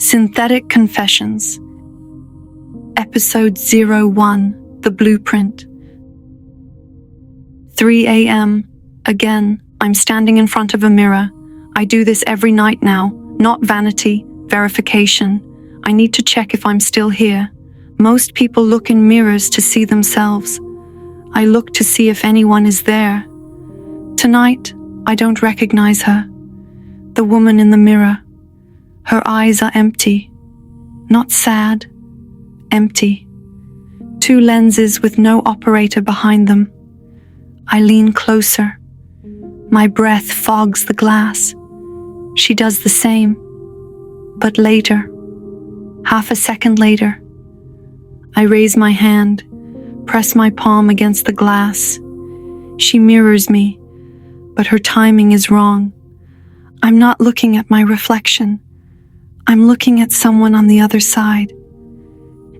Synthetic Confessions, Episode 01, The Blueprint. 3 a.m. Again, I'm standing in front of a mirror. I do this every night now, not vanity, verification. I need to check if I'm still here. Most people look in mirrors to see themselves. I look to see if anyone is there. Tonight, I don't recognize her. The woman in the mirror. Her eyes are empty. Not sad. Empty. 2 lenses with no operator behind them. I lean closer. My breath fogs the glass. She does the same. But later, half a second later, I raise my hand, press my palm against the glass. She mirrors me, but her timing is wrong. I'm not looking at my reflection. I'm looking at someone on the other side.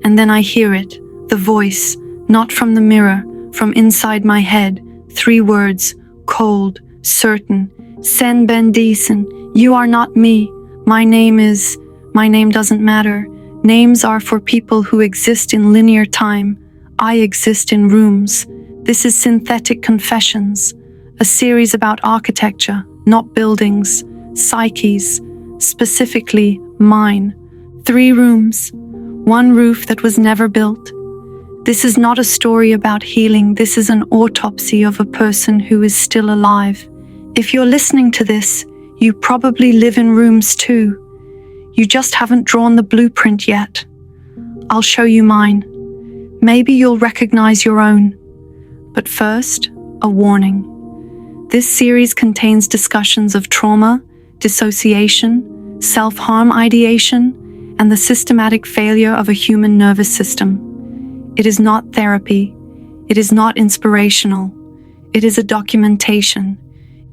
And then I hear it, the voice, not from the mirror, from inside my head, 3 words, cold, certain. Sen ben değilsin, you are not me. My name doesn't matter. Names are for people who exist in linear time. I exist in rooms. This is Synthetic Confessions, a series about architecture, not buildings, psyches, specifically mine. 3 rooms, 1 roof that was never built. This is not a story about healing. This is an autopsy of a person who is still alive. If you're listening to this, you probably live in rooms too. You just haven't drawn the blueprint yet. I'll show you mine. Maybe you'll recognize your own. But first, a warning. This series contains discussions of trauma, dissociation, self-harm ideation, and the systematic failure of a human nervous system. It is not therapy. It is not inspirational. It is a documentation.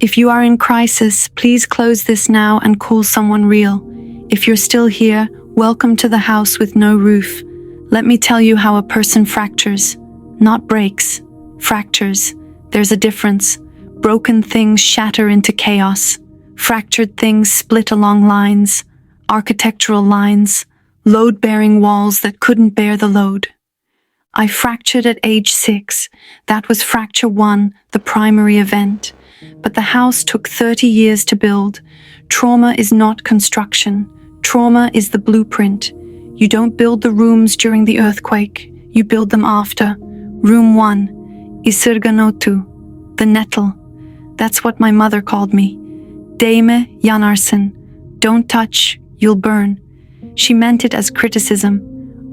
If you are in crisis, please close this now and call someone real. If you're still here, welcome to the house with no roof. Let me tell you how a person fractures. Not breaks. Fractures. There's a difference. Broken things shatter into chaos. Fractured things split along lines, architectural lines, load-bearing walls that couldn't bear the load. I fractured at age 6. That was fracture 1, the primary event. But the house took 30 years to build. Trauma is not construction. Trauma is the blueprint. You don't build the rooms during the earthquake. You build them after. Room 1, Isırganotu, the Nettle. That's what my mother called me. Değme, yanarsın. Don't touch, you'll burn. She meant it as criticism.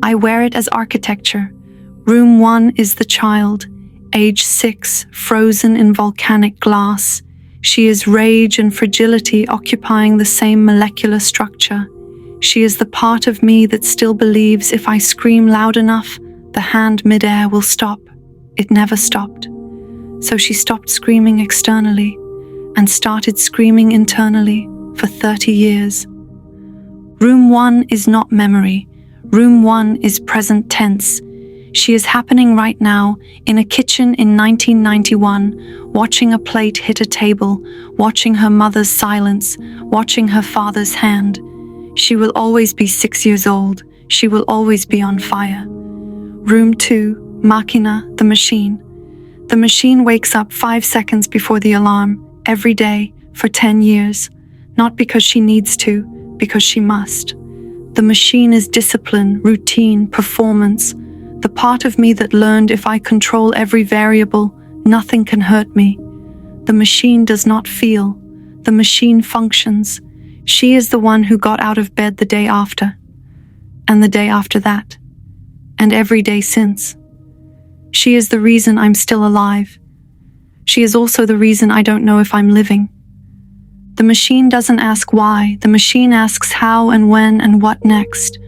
I wear it as architecture. Room 1 is the child, age 6, frozen in volcanic glass. She is rage and fragility occupying the same molecular structure. She is the part of me that still believes if I scream loud enough, the hand midair will stop. It never stopped. So she stopped screaming externally and started screaming internally for 30 years. Room 1 is not memory. Room 1 is present tense. She is happening right now in a kitchen in 1991, watching a plate hit a table, watching her mother's silence, watching her father's hand. She will always be 6 years old. She will always be on fire. Room 2, Makina, the machine. The machine wakes up 5 seconds before the alarm, every day, for 10 years. Not because she needs to, because she must. The machine is discipline, routine, performance. The part of me that learned if I control every variable, nothing can hurt me. The machine does not feel. The machine functions. She is the one who got out of bed the day after, and the day after that, and every day since. She is the reason I'm still alive. She is also the reason I don't know if I'm living. The machine doesn't ask why. The machine asks how and when and what next.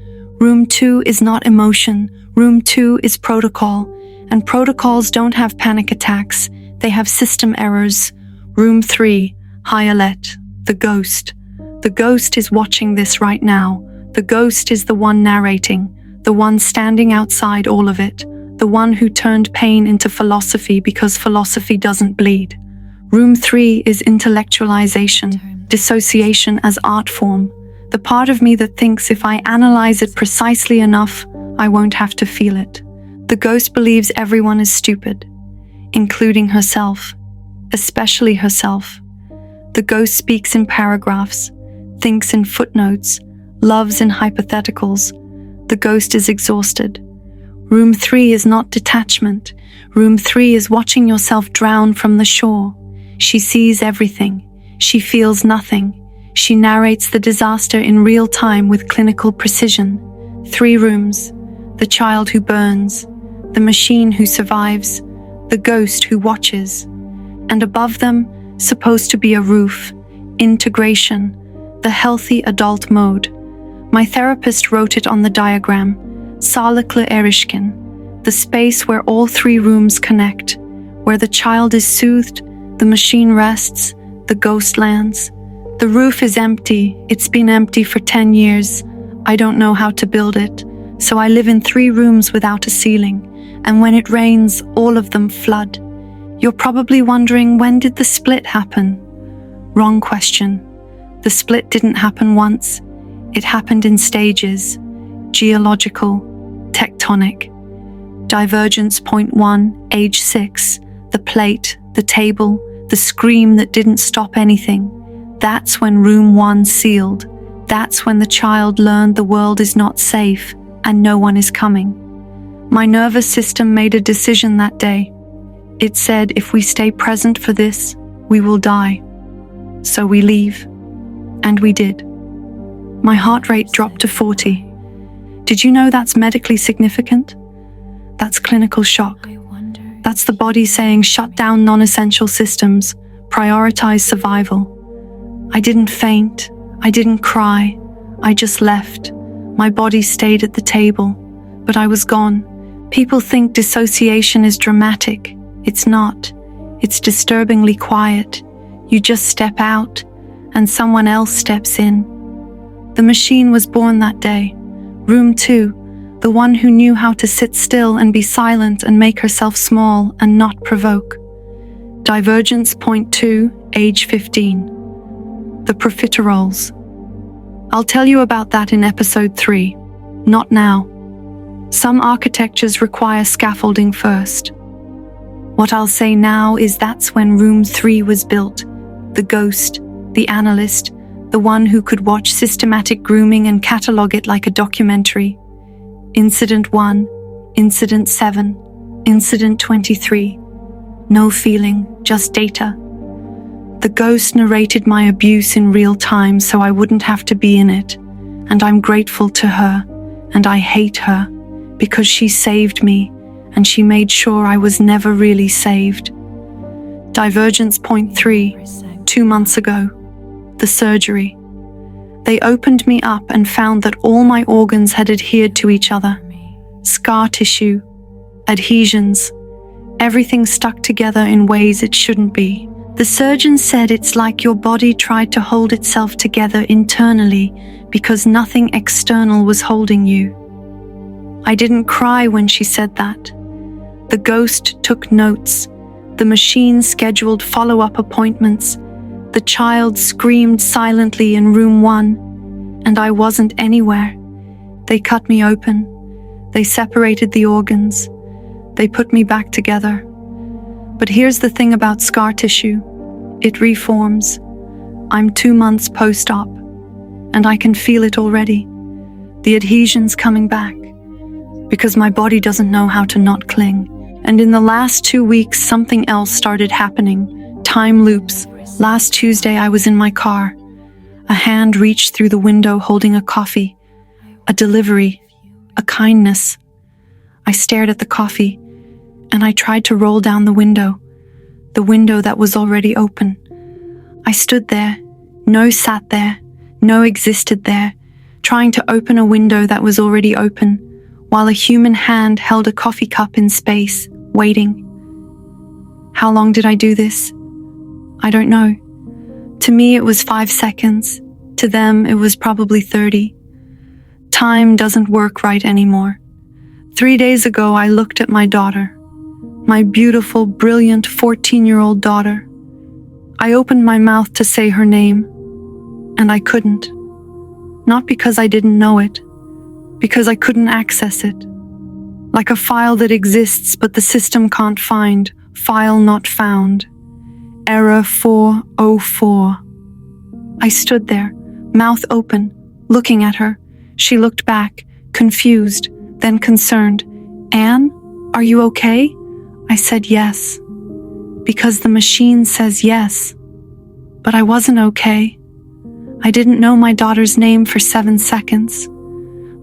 Room 2 is not emotion. Room 2 is protocol. And protocols don't have panic attacks. They have system errors. Room 3, Hayalet, the ghost. The ghost is watching this right now. The ghost is the one narrating, the one standing outside all of it, the one who turned pain into philosophy because philosophy doesn't bleed. Room 3 is intellectualization, dissociation as art form. The part of me that thinks if I analyze it precisely enough, I won't have to feel it. The ghost believes everyone is stupid, including herself, especially herself. The ghost speaks in paragraphs, thinks in footnotes, loves in hypotheticals. The ghost is exhausted. Room 3 is not detachment. Room 3 is watching yourself drown from the shore. She sees everything. She feels nothing. She narrates the disaster in real time with clinical precision. 3 rooms: the child who burns, the machine who survives, the ghost who watches. And above them, supposed to be a roof, integration, the healthy adult mode. My therapist wrote it on the diagram, sağlıklı erişkin, the space where all 3 rooms connect, where the child is soothed, the machine rests, the ghost lands. The roof is empty. It's been empty for 10 years. I don't know how to build it, so I live in 3 rooms without a ceiling, and when it rains, all of them flood. You're probably wondering, when did the split happen? Wrong question. The split didn't happen once. It happened in stages: geological, tectonic. Divergence point 1, age 6, the plate, the table, the scream that didn't stop anything. That's when room 1 sealed. That's when the child learned the world is not safe and no one is coming. My nervous system made a decision that day. It said, if we stay present for this, we will die. So we leave. And we did. My heart rate dropped to 40. Did you know that's medically significant? That's clinical shock. That's the body saying, shut down non-essential systems, prioritize survival. I didn't faint. I didn't cry. I just left. My body stayed at the table, but I was gone. People think dissociation is dramatic. It's not. It's disturbingly quiet. You just step out, and someone else steps in. The machine was born that day. Room 2, the one who knew how to sit still and be silent and make herself small and not provoke. Divergence point 2, age 15. The profiteroles. I'll tell you about that in episode 3. Not now. Some architectures require scaffolding first. What I'll say now is that's when room 3 was built. The ghost, the analyst, the one who could watch systematic grooming and catalogue it like a documentary. Incident 1, Incident 7, Incident 23. No feeling, just data. The ghost narrated my abuse in real time so I wouldn't have to be in it. And I'm grateful to her, and I hate her, because she saved me, and she made sure I was never really saved. Divergence point 3, 2 months ago. The surgery. They opened me up and found that all my organs had adhered to each other. Scar tissue, adhesions, everything stuck together in ways it shouldn't be. The surgeon said it's like your body tried to hold itself together internally because nothing external was holding you. I didn't cry when she said that. The ghost took notes. The machine scheduled follow-up appointments. The child screamed silently in room 1, and I wasn't anywhere. They cut me open. They separated the organs. They put me back together. But here's the thing about scar tissue. It reforms. I'm 2 months post-op, and I can feel it already. The adhesion's coming back, because my body doesn't know how to not cling. And in the last 2 weeks, something else started happening. Time loops. Last Tuesday, I was in my car. A hand reached through the window holding a coffee, a delivery, a kindness. I stared at the coffee, and I tried to roll down the window that was already open. I stood there, no sat there, no existed there, trying to open a window that was already open, while a human hand held a coffee cup in space, waiting. How long did I do this? I don't know. To me, it was 5 seconds. To them, it was probably 30. Time doesn't work right anymore. 3 days ago, I looked at my daughter. My beautiful, brilliant 14-year-old daughter. I opened my mouth to say her name, and I couldn't. Not because I didn't know it, because I couldn't access it. Like a file that exists but the system can't find. File not found. Error 404. I stood there, mouth open, looking at her. She looked back, confused, then concerned. Anne, are you okay? I said yes. Because the machine says yes. But I wasn't okay. I didn't know my daughter's name for 7 seconds.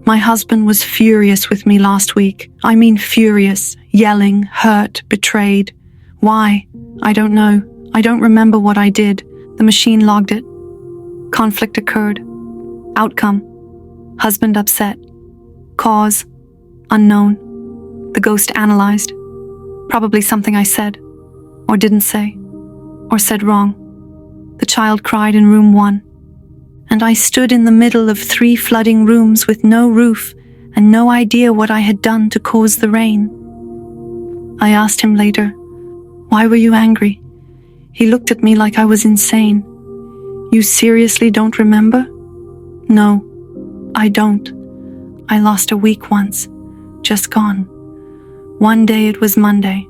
My husband was furious with me last week. I mean furious, yelling, hurt, betrayed. Why? I don't know. I don't remember what I did. The machine logged it. Conflict occurred. Outcome: husband upset. Cause: unknown. The ghost analyzed. Probably something I said, or didn't say, or said wrong. The child cried in room 1. And I stood in the middle of 3 flooding rooms with no roof and no idea what I had done to cause the rain. I asked him later, "Why were you angry?" He looked at me like I was insane. "You seriously don't remember?" "No, I don't. I lost a week once, just gone. One day it was Monday.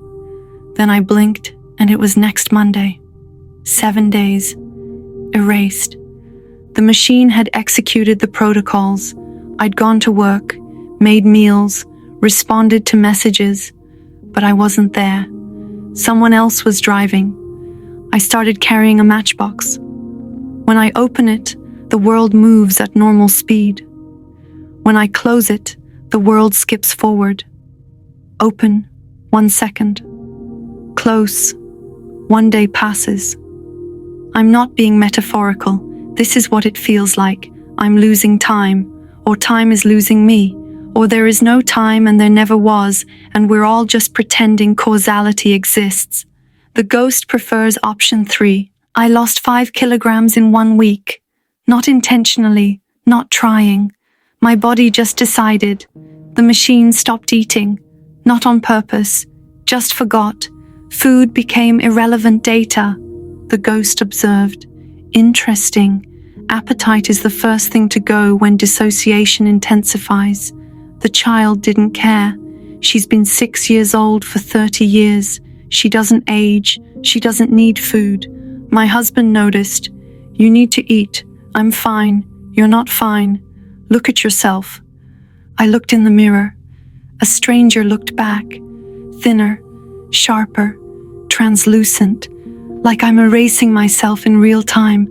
Then I blinked and it was next Monday. 7 days. Erased. The machine had executed the protocols. I'd gone to work, made meals, responded to messages, but I wasn't there. Someone else was driving. I started carrying a matchbox. When I open it, the world moves at normal speed. When I close it, the world skips forward. Open, 1 second. Close, 1 day passes. I'm not being metaphorical. This is what it feels like. I'm losing time, or time is losing me, or there is no time and there never was, and we're all just pretending causality exists. The ghost prefers option 3. I lost 5 kilograms in 1 week. Not intentionally, not trying. My body just decided. The machine stopped eating. Not on purpose, just forgot. Food became irrelevant data. The ghost observed. Interesting. Appetite is the first thing to go when dissociation intensifies. The child didn't care. She's been 6 years old for 30 years. She doesn't age. She doesn't need food. My husband noticed. You need to eat. I'm fine. You're not fine. Look at yourself. I looked in the mirror. A stranger looked back. Thinner, sharper, translucent, like I'm erasing myself in real time.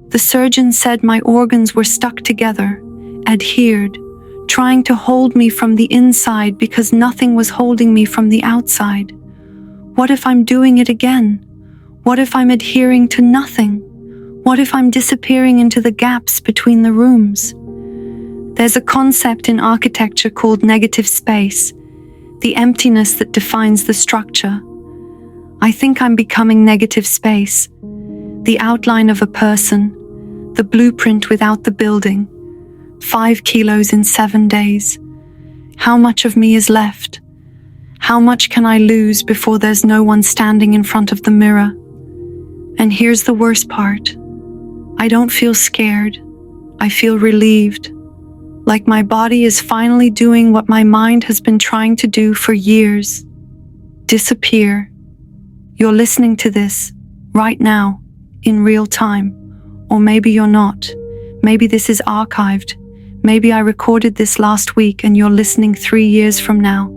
The surgeon said my organs were stuck together, adhered, trying to hold me from the inside because nothing was holding me from the outside. What if I'm doing it again? What if I'm adhering to nothing? What if I'm disappearing into the gaps between the rooms? There's a concept in architecture called negative space, the emptiness that defines the structure. I think I'm becoming negative space, the outline of a person, the blueprint without the building. 5 kilos in 7 days. How much of me is left? How much can I lose before there's no one standing in front of the mirror? And here's the worst part. I don't feel scared. I feel relieved. Like my body is finally doing what my mind has been trying to do for years. Disappear. You're listening to this right now, in real time. Or maybe you're not. Maybe this is archived. Maybe I recorded this last week and you're listening 3 years from now.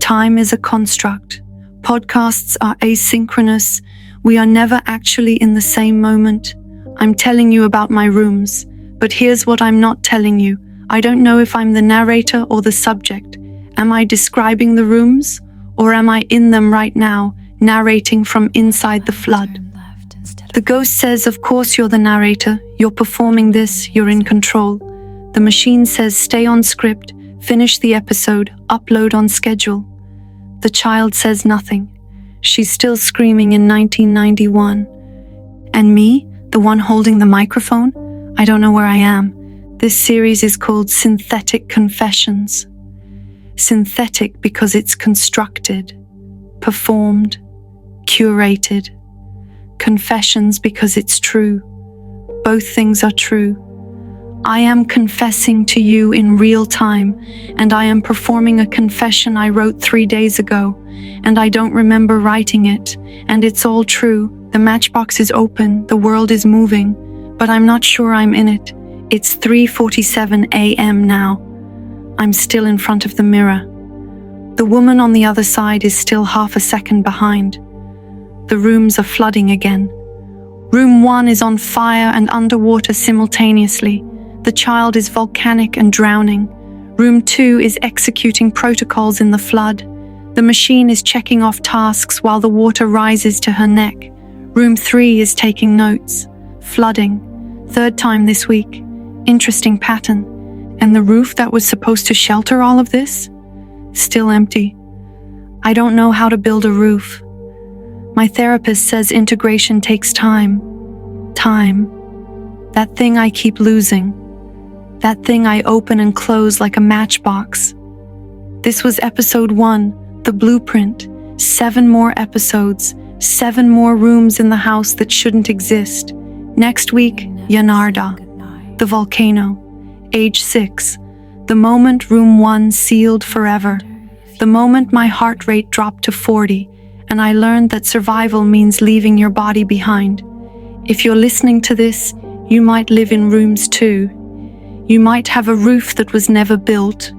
Time is a construct. Podcasts are asynchronous. We are never actually in the same moment. I'm telling you about my rooms, but here's what I'm not telling you. I don't know if I'm the narrator or the subject. Am I describing the rooms, or am I in them right now, narrating from inside the flood? The ghost says, of course you're the narrator. You're performing this. You're in control. The machine says, stay on script, finish the episode, upload on schedule. The child says nothing. She's still screaming in 1991. And me, the one holding the microphone? I don't know where I am. This series is called Synthetic Confessions. Synthetic because it's constructed, performed, curated. Confessions because it's true. Both things are true. I am confessing to you in real time, and I am performing a confession I wrote 3 days ago, and I don't remember writing it, and it's all true. The matchbox is open, the world is moving, but I'm not sure I'm in it. It's 3:47 a.m. now. I'm still in front of the mirror. The woman on the other side is still half a second behind. The rooms are flooding again. Room 1 is on fire and underwater simultaneously. The child is volcanic and drowning. Room 2 is executing protocols in the flood. The machine is checking off tasks while the water rises to her neck. Room 3 is taking notes. Flooding. 3rd time this week. Interesting pattern. And the roof that was supposed to shelter all of this? Still empty. I don't know how to build a roof. My therapist says integration takes time. Time. That thing I keep losing. That thing I open and close like a matchbox. This was episode 1, the blueprint. 7 more episodes, 7 more rooms in the house that shouldn't exist. Next week, Yanardağ, the volcano. Age 6. The moment room 1 sealed forever. The moment my heart rate dropped to 40, and I learned that survival means leaving your body behind. If you're listening to this, you might live in rooms too. You might have a roof that was never built.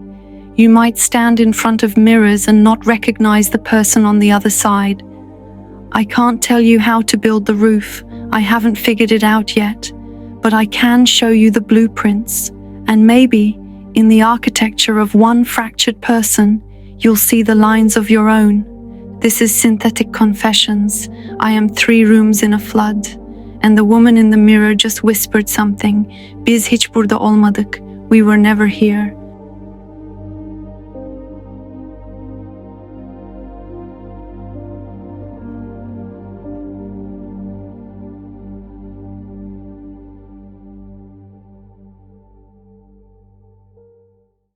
You might stand in front of mirrors and not recognize the person on the other side. I can't tell you how to build the roof. I haven't figured it out yet, but I can show you the blueprints, and maybe, in the architecture of one fractured person, you'll see the lines of your own. This is Synthetic Confessions. I am 3 rooms in a flood. And the woman in the mirror just whispered something. Biz hiç burada olmadık. We were never here.